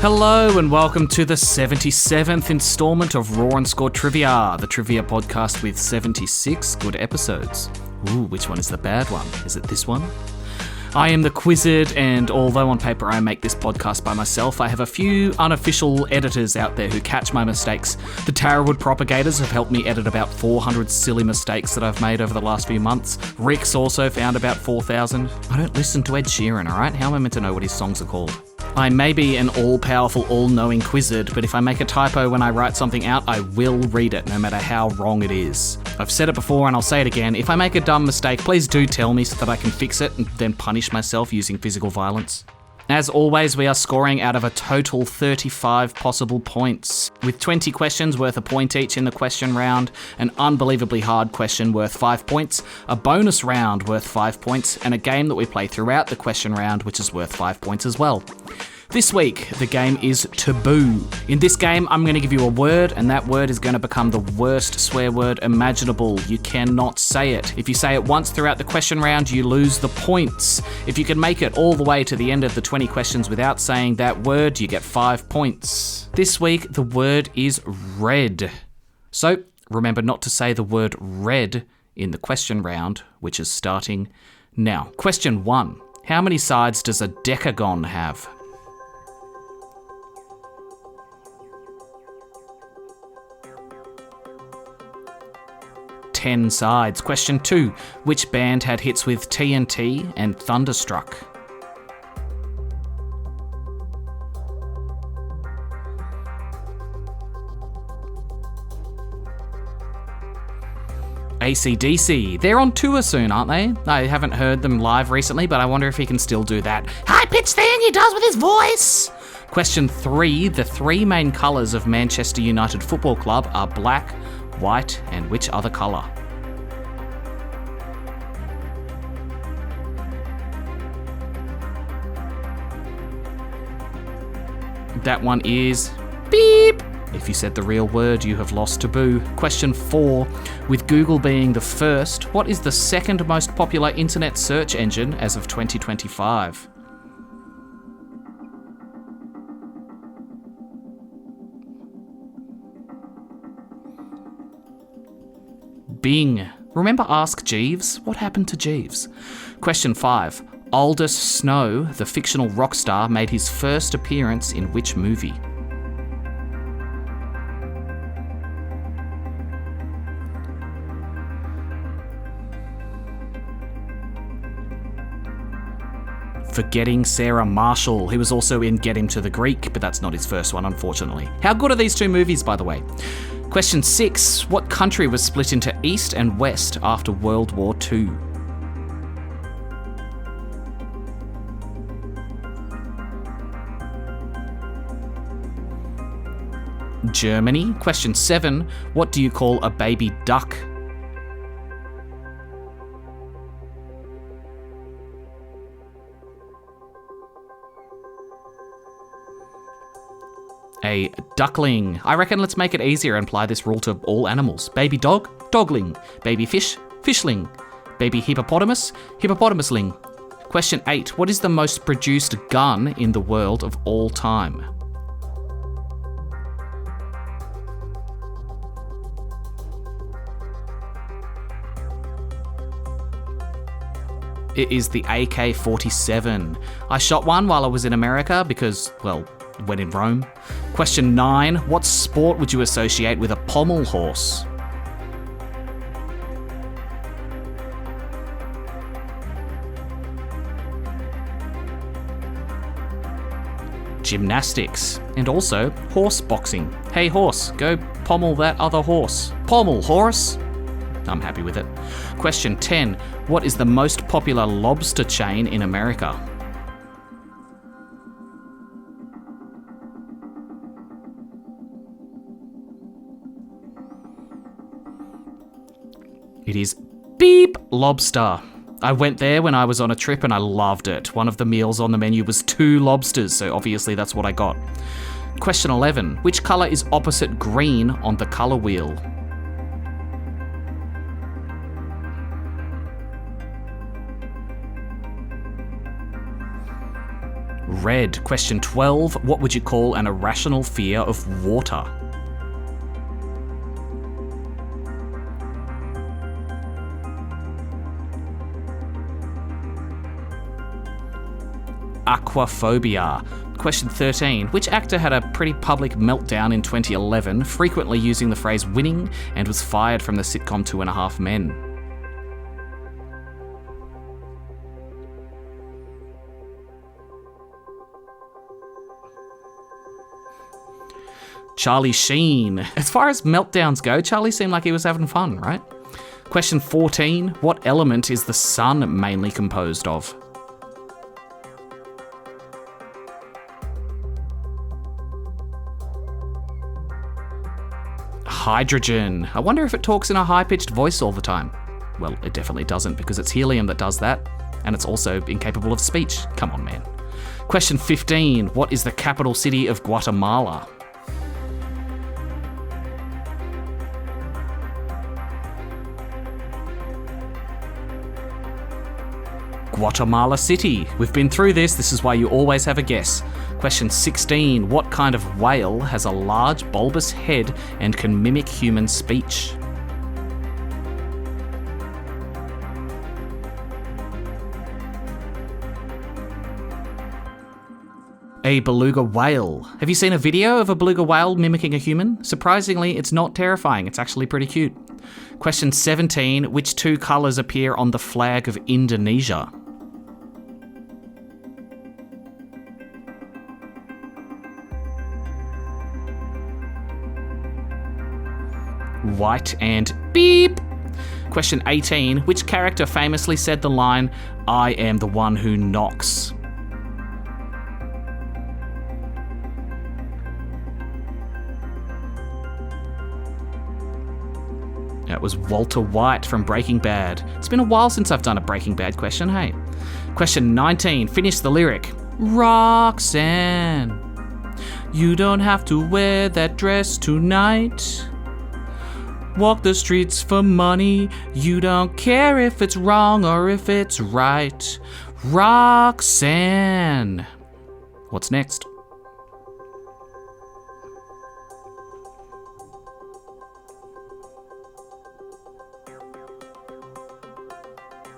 Hello and welcome to the 77th installment of Raw and Score Trivia, the trivia podcast with 76 good episodes. Ooh, which one is the bad one? Is it this one? I am the Quizzard, and although on paper I make this podcast by myself, I have a few unofficial editors out there who catch my mistakes. The Tarrawood Propagators have helped me edit about 400 silly mistakes that I've made over the last few months. Rick's also found about 4,000. I don't listen to Ed Sheeran, alright? How am I meant to know what his songs are called? I may be an all-powerful, all-knowing Quizzard, but if I make a typo when I write something out, I will read it, no matter how wrong it is. I've said it before and I'll say it again. If I make a dumb mistake, please do tell me so that I can fix it and then punish myself using physical violence. As always, we are scoring out of a total 35 possible points, with 20 questions worth a point each in the question round, an unbelievably hard question worth 5 points, a bonus round worth 5 points, and a game that we play throughout the question round which is worth 5 points as well. This week, the game is Taboo. In this game, I'm going to give you a word, and that word is going to become the worst swear word imaginable. You cannot say it. If you say it once throughout the question round, you lose the points. If you can make it all the way to the end of the 20 questions without saying that word, you get 5 points. This week, the word is red. So, remember not to say the word red in the question round, which is starting now. Question 1. How many sides does a decagon have? 10 sides. Question 2. Which band had hits with TNT and Thunderstruck? AC/DC. They're on tour soon, aren't they? I haven't heard them live recently, but I wonder if he can still do that high-pitched thing he does with his voice. Question 3. The three main colours of Manchester United Football Club are black, white, and which other colour? That one is beep. If you said the real word, you have lost Taboo. Question 4. With Google being the first, what is the second most popular internet search engine as of 2025? Bing. Remember Ask Jeeves? What happened to Jeeves? Question 5. Aldous Snow, the fictional rock star, made his first appearance in which movie? Forgetting Sarah Marshall. He was also in Get Him to the Greek, but that's not his first one, unfortunately. How good are these two movies, by the way? Question 6. What country was split into East and West after World War II? Germany. Question 7. What do you call a baby duck? A duckling. I reckon let's make it easier and apply this rule to all animals. Baby dog, dogling. Baby fish, fishling. Baby hippopotamus, hippopotamusling. Question 8. What is the most produced gun in the world of all time? It is the AK-47. I shot one while I was in America because, well, when in Rome. Question 9. What sport would you associate with a pommel horse? Gymnastics. And also, horse boxing. Hey horse, go pommel that other horse. Pommel, horse! I'm happy with it. Question 10. What is the most popular lobster chain in America? It is Beep Lobster. I went there when I was on a trip and I loved it. One of the meals on the menu was 2 lobsters, so obviously that's what I got. Question 11. Which colour is opposite green on the colour wheel? Red. Question 12. What would you call an irrational fear of water? Aquaphobia. Question 13. Which actor had a pretty public meltdown in 2011, frequently using the phrase winning, and was fired from the sitcom 2.5 Men? Charlie Sheen. As far as meltdowns go, Charlie seemed like he was having fun, right? Question 14. What element is the sun mainly composed of? Hydrogen. I wonder if it talks in a high-pitched voice all the time. Well, it definitely doesn't, because it's helium that does that, and it's also incapable of speech. Come on, man. Question 15. What is the capital city of Guatemala? Guatemala City. We've been through this. This is why you always have a guess. Question 16. What kind of whale has a large bulbous head and can mimic human speech? A beluga whale. Have you seen a video of a beluga whale mimicking a human? Surprisingly, it's not terrifying. It's actually pretty cute. Question 17. Which two colours appear on the flag of Indonesia? White and beep. Question 18. Which character famously said the line, "I am the one who knocks"? That was Walter White from Breaking Bad. It's been a while since I've done a Breaking Bad question, hey. Question 19. Finish the lyric. Roxanne, you don't have to wear that dress tonight. Walk the streets for money. You don't care if it's wrong or if it's right. Roxanne. What's next?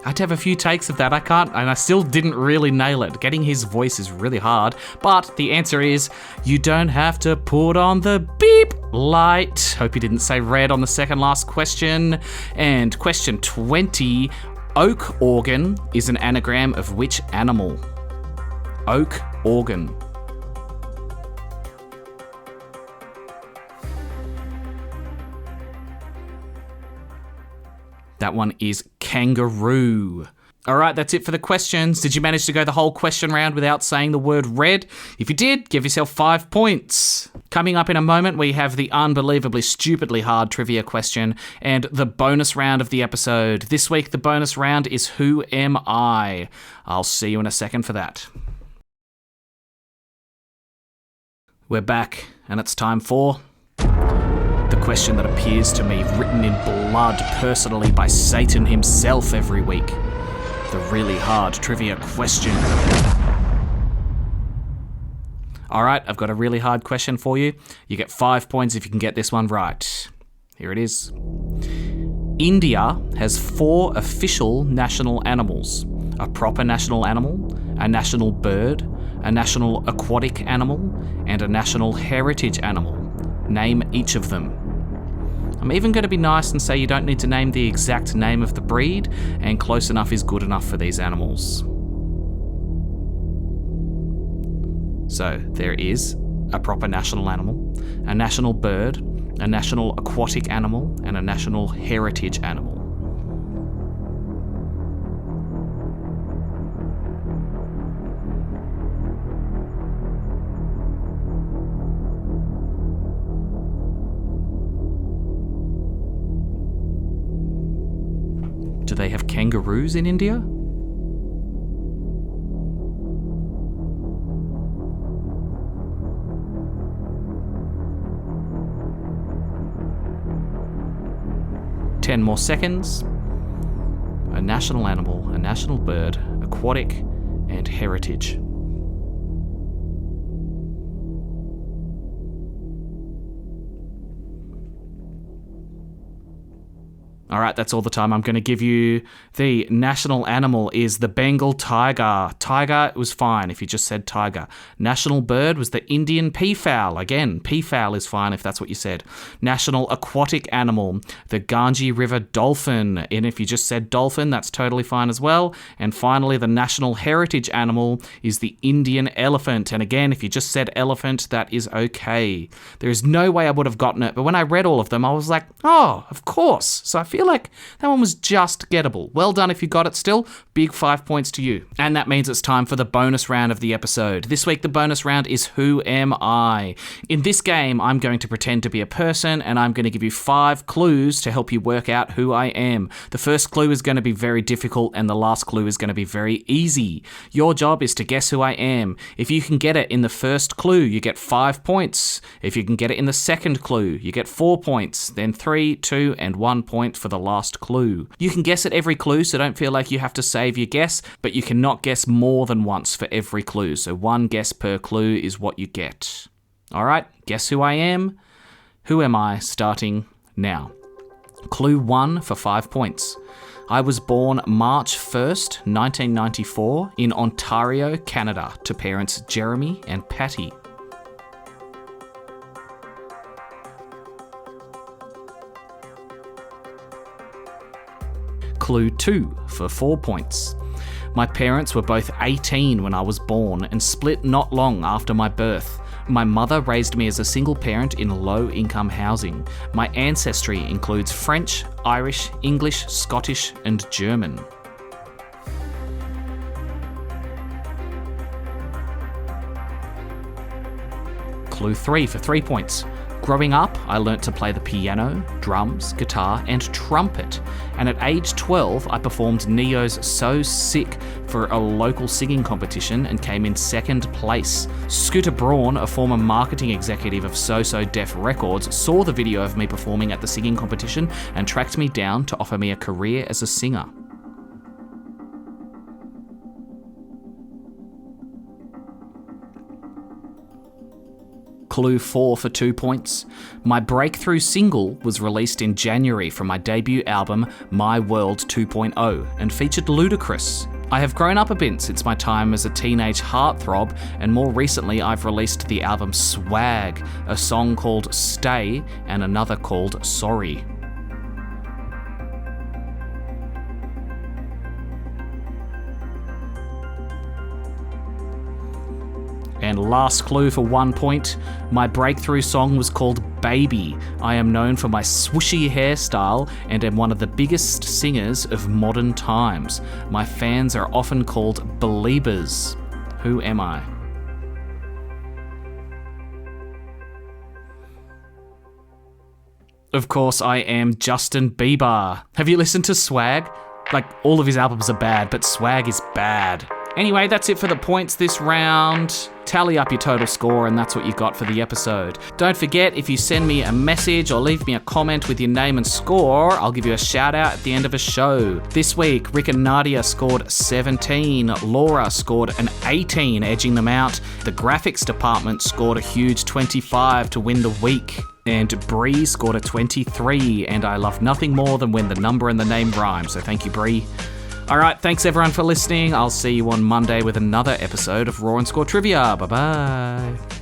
I had to have a few takes of that. I can't, and I still didn't really nail it. Getting his voice is really hard, but the answer is you don't have to put on the beep light. Hope you didn't say red on the second last question. And question 20, oak organ is an anagram of which animal? Oak organ. That one is kangaroo. All right, that's it for the questions. Did you manage to go the whole question round without saying the word red? If you did, give yourself 5 points. Coming up in a moment, we have the unbelievably stupidly hard trivia question and the bonus round of the episode. This week, the bonus round is Who Am I? I'll see you in a second for that. We're back, and it's time for the question that appears to me written in blood personally by Satan himself every week. The really hard trivia question. All right, I've got a really hard question for you. You get 5 points if you can get this one right. Here it is. India has 4 official national animals: a proper national animal, a national bird, a national aquatic animal, and a national heritage animal. Name each of them. I'm even going to be nice and say you don't need to name the exact name of the breed, and close enough is good enough for these animals. So there is a proper national animal, a national bird, a national aquatic animal, and a national heritage animal. Do they have kangaroos in India? Ten more seconds. A national animal, a national bird, aquatic, and heritage. All right, that's all the time I'm going to give you. The national animal is the Bengal tiger. Tiger was fine if you just said tiger. National bird was the Indian peafowl. Again, peafowl is fine if that's what you said. National aquatic animal, the Ganges River dolphin. And if you just said dolphin, that's totally fine as well. And finally, the national heritage animal is the Indian elephant. And again, if you just said elephant, that is okay. There is no way I would have gotten it, but when I read all of them, I was like, oh, of course. So I feel like that one was just gettable. Well done if you got it still. Big 5 points to you. And that means it's time for the bonus round of the episode. This week, the bonus round is Who Am I? In this game, I'm going to pretend to be a person, and I'm going to give you 5 clues to help you work out who I am. The first clue is going to be very difficult, and the last clue is going to be very easy. Your job is to guess who I am. If you can get it in the first clue, you get 5 points. If you can get it in the second clue, you get 4 points. Then 3, 2, and 1 point for the last clue. You can guess at every clue, so don't feel like you have to save your guess, but you cannot guess more than once for every clue. So 1 guess per clue is what you get. All right, guess who I am? Who am I? Starting now. Clue 1 for 5 points. I was born March 1st, 1994 in Ontario, Canada, to parents Jeremy and Patty. Clue 2 for 4 points. My parents were both 18 when I was born and split not long after my birth. My mother raised me as a single parent in low-income housing. My ancestry includes French, Irish, English, Scottish, and German. Clue 3 for 3 points. Growing up, I learnt to play the piano, drums, guitar, and trumpet. And at age 12, I performed Neo's So Sick for a local singing competition and came in second place. Scooter Braun, a former marketing executive of So So Def Records, saw the video of me performing at the singing competition and tracked me down to offer me a career as a singer. Clue 4 for 2 points. My breakthrough single was released in January from my debut album, My World 2.0, and featured Ludacris. I have grown up a bit since my time as a teenage heartthrob, and more recently I've released the album Swag, a song called Stay and another called Sorry. And last clue for 1 point, my breakthrough song was called Baby. I am known for my swooshy hairstyle and am one of the biggest singers of modern times. My fans are often called Beliebers. Who am I? Of course, I am Justin Bieber. Have you listened to Swag? Like, all of his albums are bad, but Swag is bad. Anyway, that's it for the points this round. Tally up your total score, and that's what you got for the episode. Don't forget, if you send me a message or leave me a comment with your name and score, I'll give you a shout out at the end of a show. This week, Rick and Nadia scored 17, Laura scored an 18, edging them out. The graphics department scored a huge 25 to win the week. And Bree scored a 23, and I love nothing more than when the number and the name rhyme, so thank you, Bree. All right, thanks everyone for listening. I'll see you on Monday with another episode of Raw and Score Trivia. Bye-bye.